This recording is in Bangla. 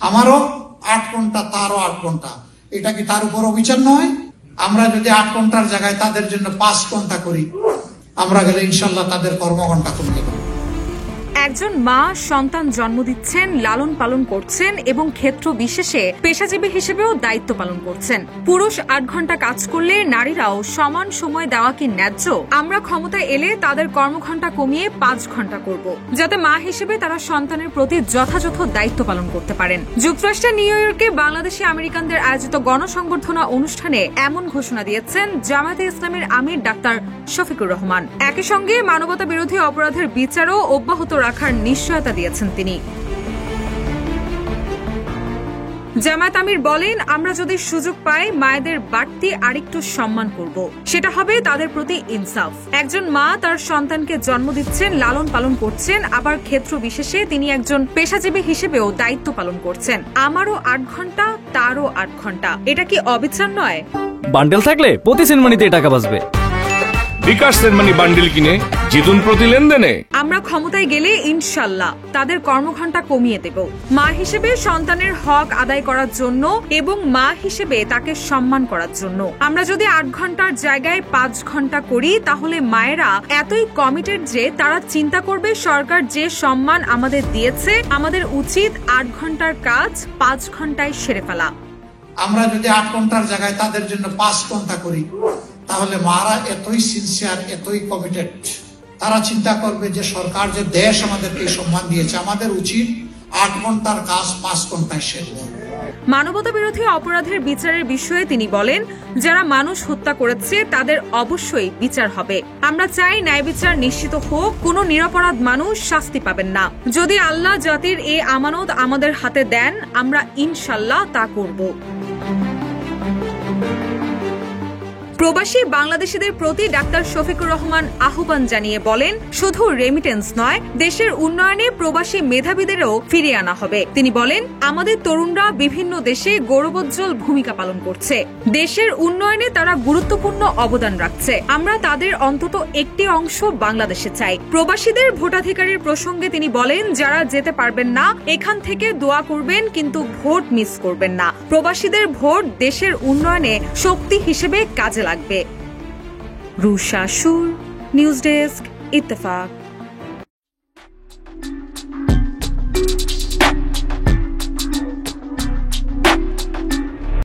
আমারও 8 ঘন্টা, তারও 8 ঘন্টা, এটা কি তার উপর অবিচার নয়? আমরা যদি 8 ঘন্টার জায়গায় তাদের জন্য 5 ঘন্টা করি, আমরা গেলে ইনশাল্লাহ তাদের কর্মঘণ্টা কমিয়ে দেবো। একজন মা সন্তান জন্ম দিচ্ছেন, লালন পালন করছেন এবং ক্ষেত্র বিশেষে পেশাজীবী হিসেবেও দায়িত্ব পালন করছেন। পুরুষ 8 ঘন্টা কাজ করলে নারীরাও সমান সময় দেওয়া কি ন্যায্য? আমরা ক্ষমতায় এলে তাদের কর্মঘণ্টা কমিয়ে 5 ঘন্টা করব, যাতে মা হিসেবে তারা সন্তানের প্রতি যথাযথ দায়িত্ব পালন করতে পারেন। যুক্তরাষ্ট্রের নিউ ইয়র্কে বাংলাদেশি আমেরিকানদের আয়োজিত গণসংবর্ধনা অনুষ্ঠানে এমন ঘোষণা দিয়েছেন জামায়াতে ইসলামের আমির ডাক্তার শফিকুর রহমান। একই সঙ্গে মানবতা বিরোধী অপরাধের বিচারও অব্যাহত রাখার নিশ্চয়তা দিয়েছেন তিনি। জামায়াত আমির বলেন, আমরা যদি সুযোগ পাই মায়েদের বাড়তি আরেকটু সম্মান করব, সেটা হবে তাদের প্রতি ইনসাফ। একজন মা তার সন্তানকে জন্ম দিচ্ছেন, লালন পালন করছেন, আবার ক্ষেত্র বিশেষে তিনি একজন পেশাজীবী হিসেবেও দায়িত্ব পালন করছেন। আমারও 8 ঘন্টা, তারও 8 ঘন্টা, এটা কি অবিচার নয়? বান্ডেল থাকলে প্রতি সেনমানিতে টাকা বাঁচবে। বিকাশ সেনমানি বান্ডেল কিনে জিতুন প্রতি লেনদেনে। আমরা ক্ষমতায় গেলে ইনশাল্লাহ তাদের কর্মঘণ্টা কমিয়ে দেব, মা হিসেবে সন্তানের হক আদায় করার জন্য এবং মা হিসেবে তাকে সম্মান করার জন্য। আমরা যদি 8 ঘন্টার জায়গায় 5 ঘন্টা করি, তাহলে মায়েরা এতই কমিটেড যে তারা চিন্তা করবে সরকার যে সম্মান আমাদের দিয়েছে, আমাদের উচিত 8 ঘন্টার কাজ 5 ঘন্টায় সেরে ফেলা। আমরা যদি 8 ঘন্টার জায়গায় তাদের জন্য 5 ঘন্টা করি, তাহলে মারা এতই সিনসিয়ার, এতই কমিটেড, তারা চিন্তা করবে যে সরকার যে দেশ আমাদেরকে সম্মান দিয়েছে, আমাদের উচিত 8 ঘন্টার কাজ 5 ঘন্টায় সেরে দেওয়া। মানবতা বিরোধী অপরাধের বিচারের বিষয়ে তিনি বলেন, যারা মানুষ হত্যা করেছে তাদের অবশ্যই বিচার হবে। আমরা চাই ন্যায় বিচার নিশ্চিত হোক, কোনো নিরপরাধ মানুষ শাস্তি পাবেন না। যদি আল্লাহ জাতির এই আমানত আমাদের হাতে দেন, আমরা ইনশাল্লাহ তা করব। প্রবাসী বাংলাদেশিদের প্রতি ডাক্তার শফিকুর রহমান আহ্বান জানিয়ে বলেন, শুধু রেমিটেন্স নয়, দেশের উন্নয়নে প্রবাসী মেধাবীদেরও ফিরিয়ে আনা হবে। তিনি বলেন, আমাদের তরুণরা বিভিন্ন দেশে গৌরবোজ্জ্বল ভূমিকা পালন করছে, দেশের উন্নয়নে তারা গুরুত্বপূর্ণ অবদান রাখছে। আমরা তাদের অন্তত একটি অংশ বাংলাদেশে চাই। প্রবাসীদের ভোটাধিকারের প্রসঙ্গে তিনি বলেন, যারা যেতে পারবেন না এখান থেকে দোয়া করবেন, কিন্তু ভোট মিস করবেন না। প্রবাসীদের ভোট দেশের উন্নয়নে শক্তি হিসেবে কাজে লাগবে। রুশা সুর, নিউজ ডেস্ক, ইত্তেফাক।